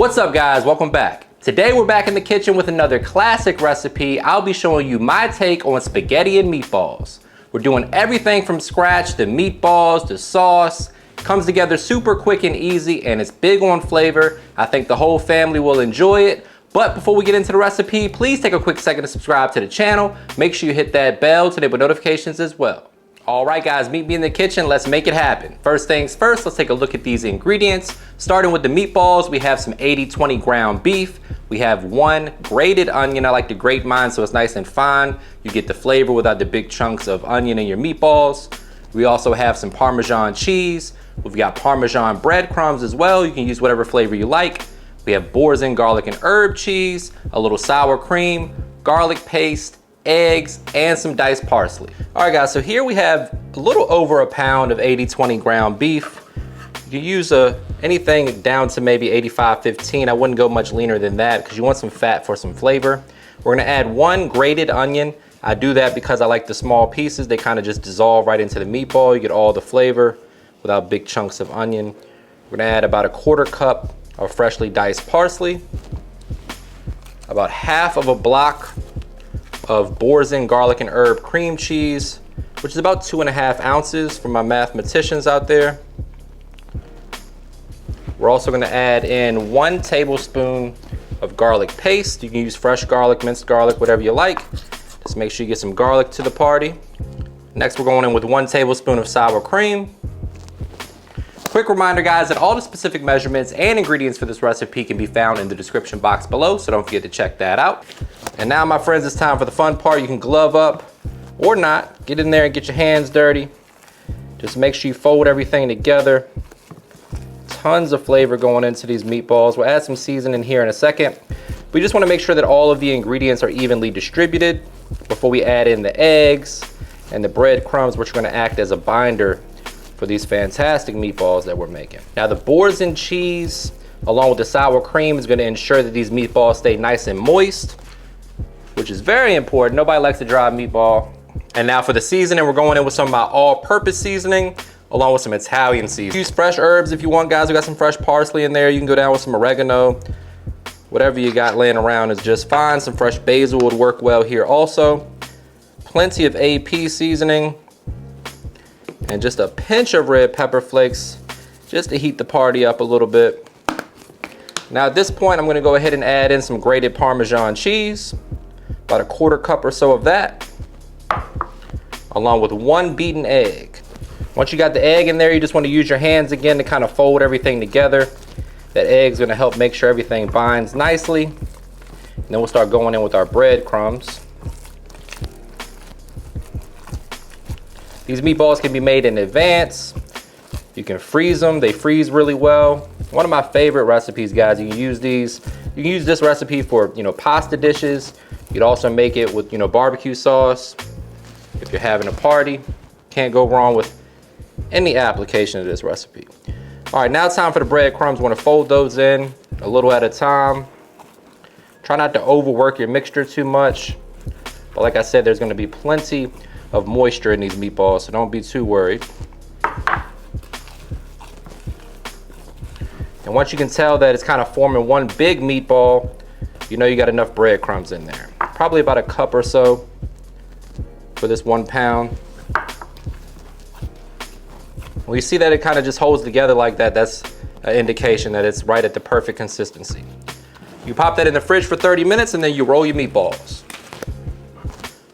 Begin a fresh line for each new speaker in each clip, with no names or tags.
What's up guys, welcome back. Today we're back in the kitchen with another classic recipe. I'll be showing you my take on spaghetti and meatballs. We're doing everything from scratch, the meatballs, the sauce. Comes together super quick and easy, and it's big on flavor. I think the whole family will enjoy it. But before we get into the recipe, please take a quick second to subscribe to the channel. Make sure you hit that bell to enable notifications as well. All right guys, meet me in the kitchen, let's make it happen. First things first, let's take a look at these ingredients. Starting with the meatballs, we have some 80-20 ground beef. We have 1 grated onion. I like to grate mine so it's nice and fine. You get the flavor without the big chunks of onion in your meatballs. We also have some Parmesan cheese. We've got Parmesan breadcrumbs as well. You can use whatever flavor you like. We have Boursin garlic and herb cheese, a little sour cream, garlic paste, eggs, and some diced parsley. All right guys, so here we have a little over a pound of 80-20 ground beef. You can use anything down to maybe 85-15. I wouldn't go much leaner than that because you want some fat for some flavor. We're gonna add 1 grated onion. I do that because I like the small pieces. They kind of just dissolve right into the meatball. You get all the flavor without big chunks of onion. We're gonna add about 1/4 cup of freshly diced parsley, about half of a block of Boursin garlic and herb cream cheese, which is about 2.5 ounces for my mathematicians out there. We're also gonna add in 1 tablespoon of garlic paste. You can use fresh garlic, minced garlic, whatever you like. Just make sure you get some garlic to the party. Next, we're going in with 1 tablespoon of sour cream. Quick reminder guys that all the specific measurements and ingredients for this recipe can be found in the description box below, so don't forget to check that out. And now my friends, it's time for the fun part. You can glove up or not. Get in there and get your hands dirty. Just make sure you fold everything together. Tons of flavor going into these meatballs. We'll add some seasoning here in a second. We just want to make sure that all of the ingredients are evenly distributed before we add in the eggs and the breadcrumbs, which are going to act as a binder for these fantastic meatballs that we're making. Now the Boursin cheese along with the sour cream is going to ensure that these meatballs stay nice and moist, which is very important. Nobody likes a dry meatball. And now for the seasoning, we're going in with some of my all-purpose seasoning along with some Italian seasoning. Use fresh herbs if you want guys. We got some fresh parsley in there. You can go down with some oregano. Whatever you got laying around is just fine. Some fresh basil would work well here also. Plenty of AP seasoning. And just a pinch of red pepper flakes just to heat the party up a little bit. Now at this point, I'm gonna go ahead and add in some grated Parmesan cheese, about 1/4 cup or so of that, along with 1 beaten egg. Once you got the egg in there, you just wanna use your hands again to kind of fold everything together. That egg's gonna help make sure everything binds nicely. And then we'll start going in with our breadcrumbs. These meatballs can be made in advance. You can freeze them, they freeze really well. One of my favorite recipes, guys. You can use these. You can use this recipe for, pasta dishes. You could also make it with, barbecue sauce. If you're having a party, can't go wrong with any application of this recipe. All right, now it's time for the breadcrumbs. You want to fold those in a little at a time. Try not to overwork your mixture too much. But like I said, there's going to be plenty of moisture in these meatballs, so don't be too worried. And once you can tell that it's kind of forming one big meatball, you know you got enough breadcrumbs in there. Probably about 1 cup or so for this 1 pound. When you see that it kind of just holds together like that, that's an indication that it's right at the perfect consistency. You pop that in the fridge for 30 minutes and then you roll your meatballs.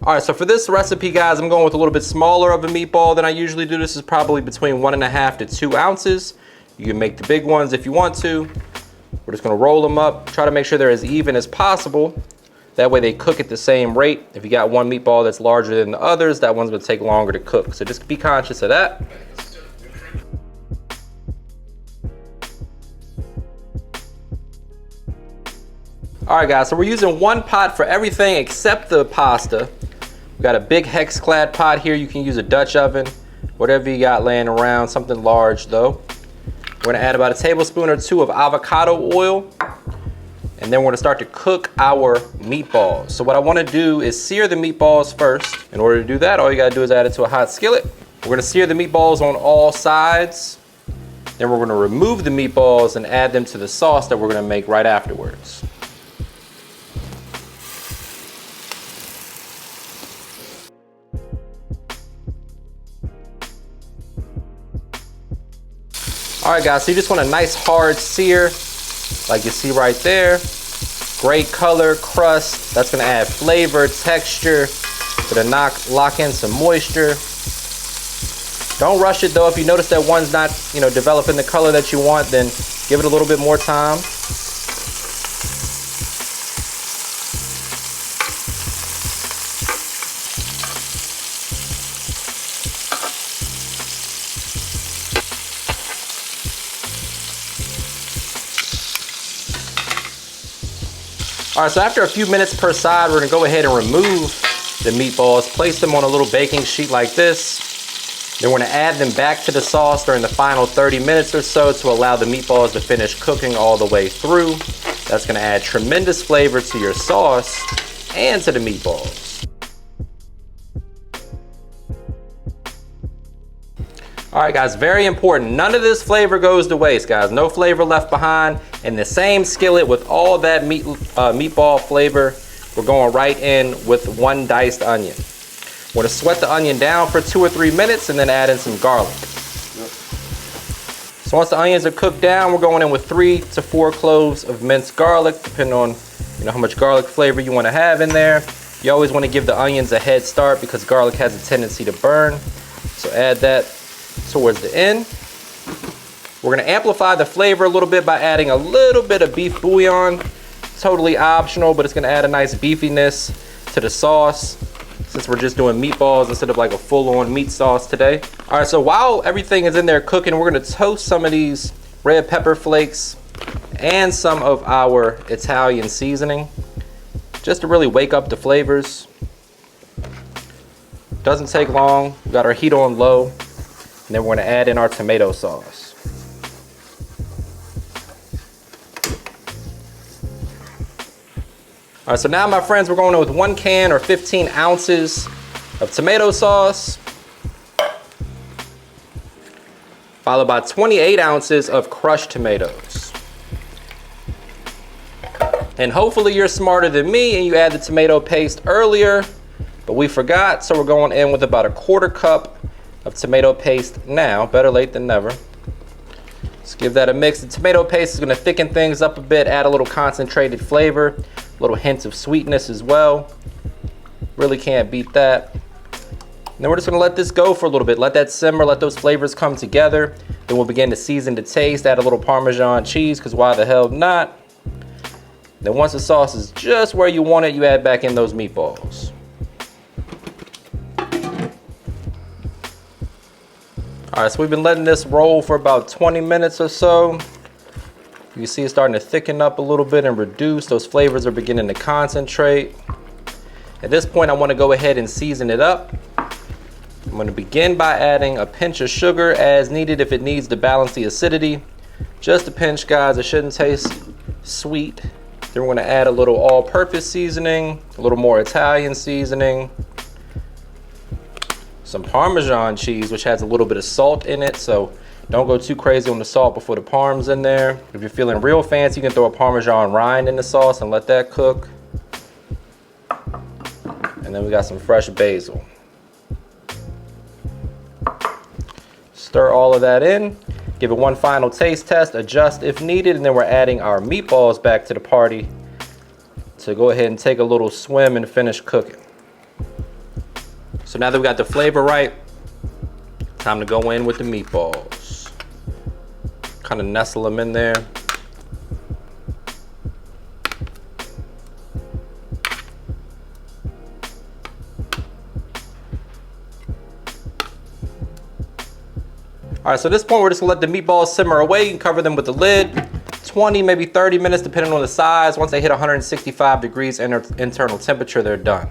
All right, so for this recipe, guys, I'm going with a little bit smaller of a meatball than I usually do. This is probably between 1.5 to 2 ounces. You can make the big ones if you want to. We're just gonna roll them up. Try to make sure they're as even as possible. That way they cook at the same rate. If you got one meatball that's larger than the others, that one's gonna take longer to cook. So just be conscious of that. All right, guys, so we're using 1 pot for everything except the pasta. We got a big hex-clad pot here. You can use a Dutch oven, whatever you got laying around, something large though. We're gonna add about 1 tablespoon or 2 of avocado oil, and then we're gonna start to cook our meatballs. So what I wanna do is sear the meatballs first. In order to do that, all you gotta do is add it to a hot skillet. We're gonna sear the meatballs on all sides. Then we're gonna remove the meatballs and add them to the sauce that we're gonna make right afterwards. All right guys, so you just want a nice hard sear, like you see right there. Great color, crust, that's gonna add flavor, texture, gonna lock in some moisture. Don't rush it though. If you notice that one's not, developing the color that you want, then give it a little bit more time. All right, so after a few minutes per side, we're gonna go ahead and remove the meatballs, place them on a little baking sheet like this. Then we're gonna add them back to the sauce during the final 30 minutes or so to allow the meatballs to finish cooking all the way through. That's gonna add tremendous flavor to your sauce and to the meatballs. All right guys, very important. None of this flavor goes to waste, guys. No flavor left behind. In the same skillet with all that meatball flavor, we're going right in with 1 diced onion. We're gonna sweat the onion down for 2 or 3 minutes and then add in some garlic. So once the onions are cooked down, we're going in with 3 to 4 cloves of minced garlic, depending on how much garlic flavor you wanna have in there. You always wanna give the onions a head start because garlic has a tendency to burn. So add that towards the end. We're gonna amplify the flavor a little bit by adding a little bit of beef bouillon. Totally optional, but it's gonna add a nice beefiness to the sauce since we're just doing meatballs instead of like a full-on meat sauce today. All right, so while everything is in there cooking, we're gonna toast some of these red pepper flakes and some of our Italian seasoning just to really wake up the flavors. Doesn't take long. We got our heat on low. And then we're gonna add in our tomato sauce. All right, so now my friends, we're going in with 1 can or 15 ounces of tomato sauce, followed by 28 ounces of crushed tomatoes. And hopefully you're smarter than me and you add the tomato paste earlier, but we forgot, so we're going in with about a 1/4 cup of tomato paste now. Better late than never. Let's give that a mix. The tomato paste is gonna thicken things up a bit, add a little concentrated flavor, a little hint of sweetness as well. Really can't beat that. And then we're just gonna let this go for a little bit. Let that simmer, let those flavors come together. Then we'll begin to season the taste, add a little Parmesan cheese, because why the hell not? Then once the sauce is just where you want it, you add back in those meatballs. All right, so we've been letting this roll for about 20 minutes or so. You see it's starting to thicken up a little bit and reduce. Those flavors are beginning to concentrate. At this point, I want to go ahead and season it up. I'm going to begin by adding a pinch of sugar as needed if it needs to balance the acidity. Just a pinch, guys. It shouldn't taste sweet. Then we're going to add a little all-purpose seasoning, a little more Italian seasoning, some Parmesan cheese, which has a little bit of salt in it, so don't go too crazy on the salt before the parm's in there. If you're feeling real fancy, you can throw a Parmesan rind in the sauce and let that cook. And then we got some fresh basil. Stir all of that in, give it one final taste test, adjust if needed, and then we're adding our meatballs back to the party to go ahead and take a little swim and finish cooking. So now that we got the flavor right, time to go in with the meatballs. Kind of nestle them in there. All right, so at this point, we're just gonna let the meatballs simmer away. You can cover them with the lid. 20, maybe 30 minutes, depending on the size. Once they hit 165 degrees internal temperature, they're done.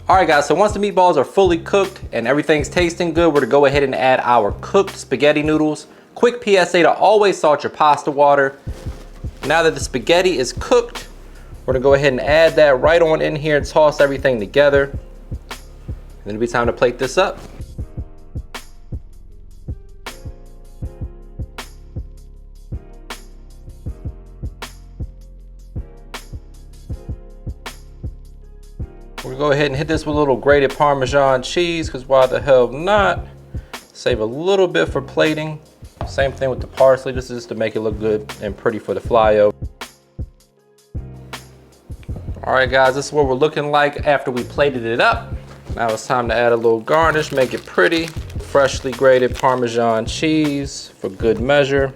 All right guys, so once the meatballs are fully cooked and everything's tasting good, we're gonna go ahead and add our cooked spaghetti noodles. Quick PSA to always salt your pasta water. Now that the spaghetti is cooked, we're gonna go ahead and add that right on in here and toss everything together. then it'll be time to plate this up. We're gonna go ahead and hit this with a little grated Parmesan cheese, because why the hell not? Save a little bit for plating. Same thing with the parsley. This is to make it look good and pretty for the fly over. All right, guys, this is what we're looking like after we plated it up. Now it's time to add a little garnish, make it pretty. Freshly grated Parmesan cheese for good measure.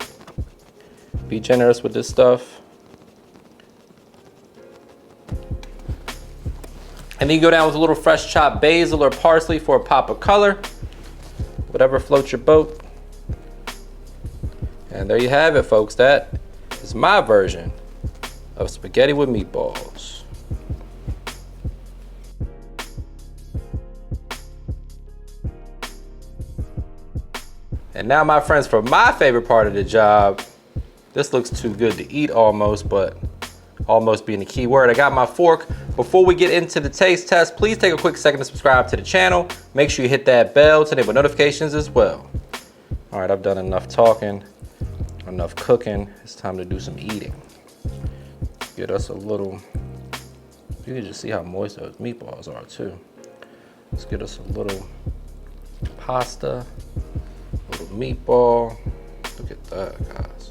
Be generous with this stuff. And then you go down with a little fresh chopped basil or parsley for a pop of color. Whatever floats your boat. And there you have it, folks. That is my version of spaghetti with meatballs. And now, my friends, for my favorite part of the job, this looks too good to eat almost, but almost being the key word. I got my fork. Before we get into the taste test, please take a quick second to subscribe to the channel. Make sure you hit that bell to enable notifications as well. All right, I've done enough talking, enough cooking. It's time to do some eating. Get us a little, you can just see how moist those meatballs are too. Let's get us a little pasta, a little meatball. Look at that, guys.